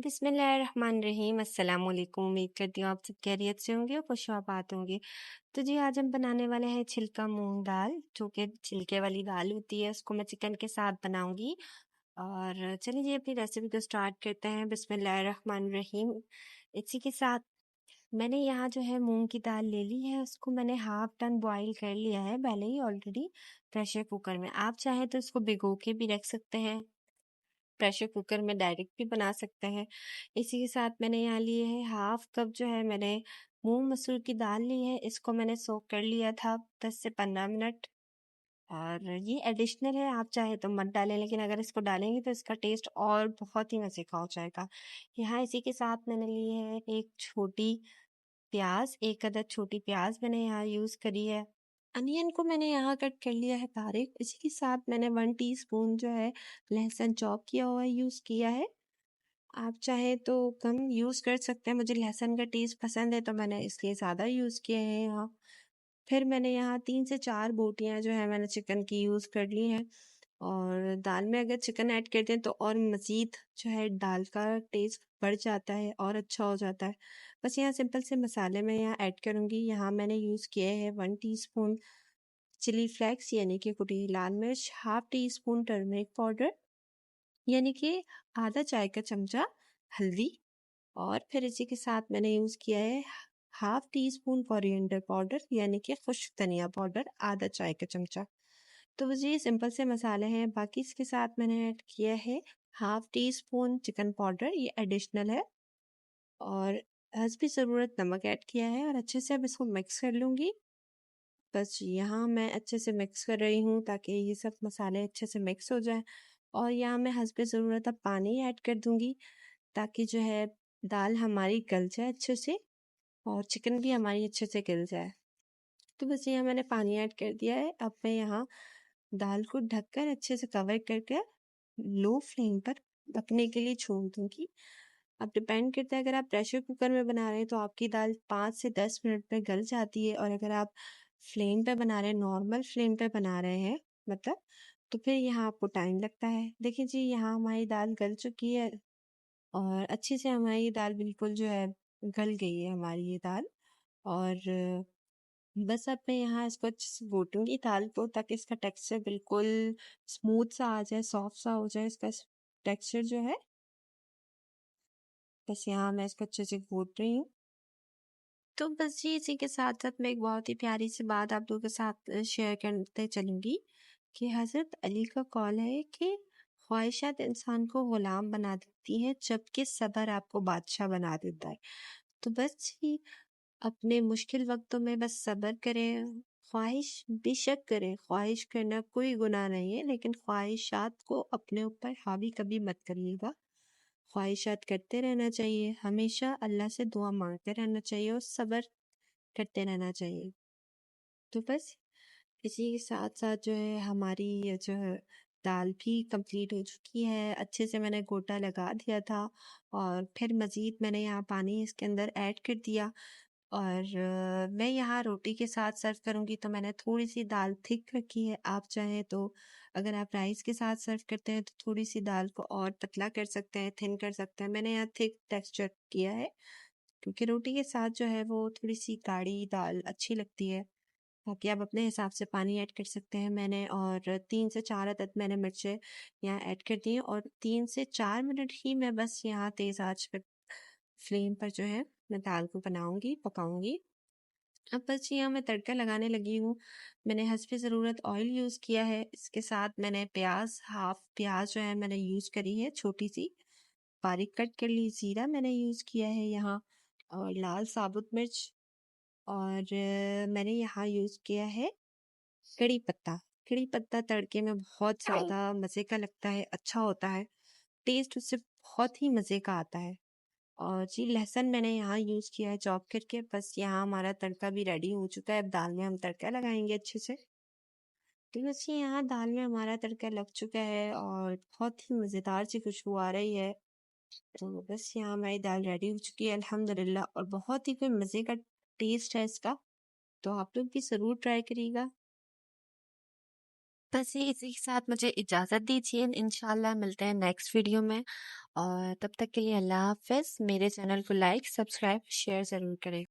बिस्मिल्लाहिर्रहमानिर्रहीम अस्सलाम वालेकुम। उम्मीद करती हूँ आप सब खैरियत से होंगे और खुशआबाद होंगे। तो जी आज हम बनाने वाले हैं छिलका मूंग दाल, जो कि छिलके वाली दाल होती है, उसको मैं चिकन के साथ बनाऊंगी। और चलिए जी अपनी रेसिपी को स्टार्ट करते हैं। बिस्मिल्लाहिर्रहमानिर्रहीम। इसी के साथ मैंने यहाँ जो है मूंग की दाल ले ली है, उसको मैंने हाफ टन बॉईल कर लिया है पहले ही ऑलरेडी प्रेशर कुकर में। आप चाहें तो इसको भिगो के भी रख सकते हैं, प्रेशर कुकर में डायरेक्ट भी बना सकते हैं। इसी के साथ मैंने यहाँ लिए है हाफ कप जो है मैंने मूंग मसूर की दाल ली है, इसको मैंने सोक कर लिया था 10 से 15 मिनट। और ये एडिशनल है, आप चाहे तो मत डालें, लेकिन अगर इसको डालेंगे तो इसका टेस्ट और बहुत ही मज़े का हो जाएगा। यहाँ इसी के साथ मैंने ली है एक छोटी प्याज, एक अदद छोटी प्याज मैंने यहाँ यूज़ करी है। अनियन को मैंने यहाँ कट कर लिया है बारीक। इसी के साथ मैंने 1 टीस्पून जो है लहसुन चॉप किया हुआ यूज़ किया है। आप चाहे तो कम यूज़ कर सकते हैं, मुझे लहसुन का टेस्ट पसंद है तो मैंने इसलिए ज़्यादा यूज़ किए हैं यहाँ। फिर मैंने यहाँ 3 से 4 बोटियाँ जो है मैंने चिकन की यूज़ कर ली हैं। और दाल में अगर चिकन ऐड करते हैं तो और मज़ीद जो है दाल का टेस्ट बढ़ जाता है और अच्छा हो जाता है। बस यहाँ सिंपल से मसाले मैं यहाँ ऐड करूँगी। यहाँ मैंने यूज़ किए हैं 1 टीस्पून चिली फ्लेक्स यानी कि कुटी हुई लाल मिर्च, half tea spoon turmeric powder यानी कि आधा चाय का चमचा हल्दी, और फिर इसी के साथ मैंने यूज़ किया है half tea spoon coriander powder यानी कि खुश्क धनिया पाउडर आधा चाय का चमचा। तो बस ये सिंपल से मसाले हैं। बाकी इसके साथ मैंने ऐड किया है half tea spoon chicken powder, ये एडिशनल है, और हस्बी ज़रूरत नमक ऐड किया है। और अच्छे से अब इसको मिक्स कर लूँगी। बस यहाँ मैं अच्छे से मिक्स कर रही हूँ ताकि ये सब मसाले अच्छे से मिक्स हो जाए। और यहाँ मैं हस्बे ज़रूरत अब पानी ऐड कर दूँगी ताकि जो है दाल हमारी गल जाए अच्छे से और चिकन भी हमारी अच्छे से गल जाए। तो बस यहाँ मैंने पानी ऐड कर दिया है। अब मैं यहाँ दाल को ढककर अच्छे से कवर करके लो फ्लेम पर पकने के लिए छोड़ दूँगी। अब डिपेंड करता है, अगर आप प्रेशर कुकर में बना रहे हैं तो आपकी दाल 5 से 10 मिनट में गल जाती है, और अगर आप फ्लेम पे बना रहे हैं, नॉर्मल फ्लेम पे बना रहे हैं मतलब, तो फिर यहाँ आपको टाइम लगता है। देखिए जी यहाँ हमारी दाल गल चुकी है और अच्छे से हमारी दाल बिल्कुल जो है गल गई है हमारी ये दाल। और बस अब मैं यहाँ इसको अच्छे से घोटूंगी दाल को ताकि इसका टेक्सचर बिल्कुल स्मूथ सा आ जाए, सॉफ्ट सा हो जाए इसका टेक्सचर जो है। बस यहाँ मैं इसको अच्छे से घोट रही हूँ। तो बस जी इसी के साथ साथ मैं एक बहुत ही प्यारी सी बात आप लोगों के साथ शेयर करते चलूंगी कि हज़रत अली का कौल है कि ख्वाहिशात इंसान को गुलाम बना देती हैं जबकि सब्र आपको बादशाह बना देता है। तो बस जी अपने मुश्किल वक्तों में बस सब्र करें, ख्वाहिश बेशक करें, ख्वाहिश करना कोई गुनाह नहीं है, लेकिन ख्वाहिशात को अपने ऊपर हावी कभी मत करिएगा। ख्वाहिशात करते रहना चाहिए, हमेशा अल्लाह से दुआ मांगते रहना चाहिए और सब्र करते रहना चाहिए। तो बस इसी के साथ साथ जो है हमारी ये जो है दाल भी कंप्लीट हो चुकी है। अच्छे से मैंने गोटा लगा दिया था और फिर मज़ीद मैंने यहाँ पानी इसके अंदर ऐड कर दिया। और मैं यहाँ रोटी के साथ सर्व करूँगी तो मैंने थोड़ी सी दाल थिक रखी है। आप चाहें तो अगर आप राइस के साथ सर्व करते हैं तो थोड़ी सी दाल को और पतला कर सकते हैं, थिन कर सकते हैं। मैंने यहाँ थिक टेक्सचर किया है क्योंकि रोटी के साथ जो है वो थोड़ी सी गाढ़ी दाल अच्छी लगती है। बाकी आप अपने हिसाब से पानी ऐड कर सकते हैं। मैंने और 3 से 4 अदद मैंने मिर्चें यहाँ ऐड कर दी हैं और 3 से 4 मिनट ही मैं बस यहाँ तेज़ आंच पे फ्लेम पर जो है मैं दाल को बनाऊंगी, पकाऊंगी। अब बस यहाँ मैं तड़का लगाने लगी हूँ। मैंने हस्बे ज़रूरत ऑयल यूज़ किया है। इसके साथ मैंने प्याज, हाफ प्याज जो है मैंने यूज़ करी है छोटी सी, बारीक कट कर ली। ज़ीरा मैंने यूज़ किया है यहाँ, और लाल साबुत मिर्च, और मैंने यहाँ यूज़ किया है कड़ी पत्ता। कड़ी पत्ता तड़के में बहुत ज़्यादा मज़े का लगता है, अच्छा होता है, टेस्ट उससे बहुत ही मज़े का आता है। और जी लहसुन मैंने यहाँ यूज़ किया है चॉप करके। बस यहाँ हमारा तड़का भी रेडी हो चुका है। अब दाल में हम तड़का लगाएंगे अच्छे से। तो बस ये यहाँ दाल में हमारा तड़का लग चुका है और बहुत ही मज़ेदार सी खुशबू आ रही है। तो बस यहाँ हमारी दाल रेडी हो चुकी है अल्हम्दुलिल्लाह, और बहुत ही कोई मज़े का टेस्ट है इसका। तो आप लोग भी ज़रूर ट्राई करिएगा। बस ये इसी के साथ मुझे इजाज़त दीजिए। इंशाल्लाह मिलते हैं नेक्स्ट वीडियो में। और तब तक के लिए अल्लाह हाफ़िज़। मेरे चैनल को लाइक, सब्सक्राइब, शेयर ज़रूर करें।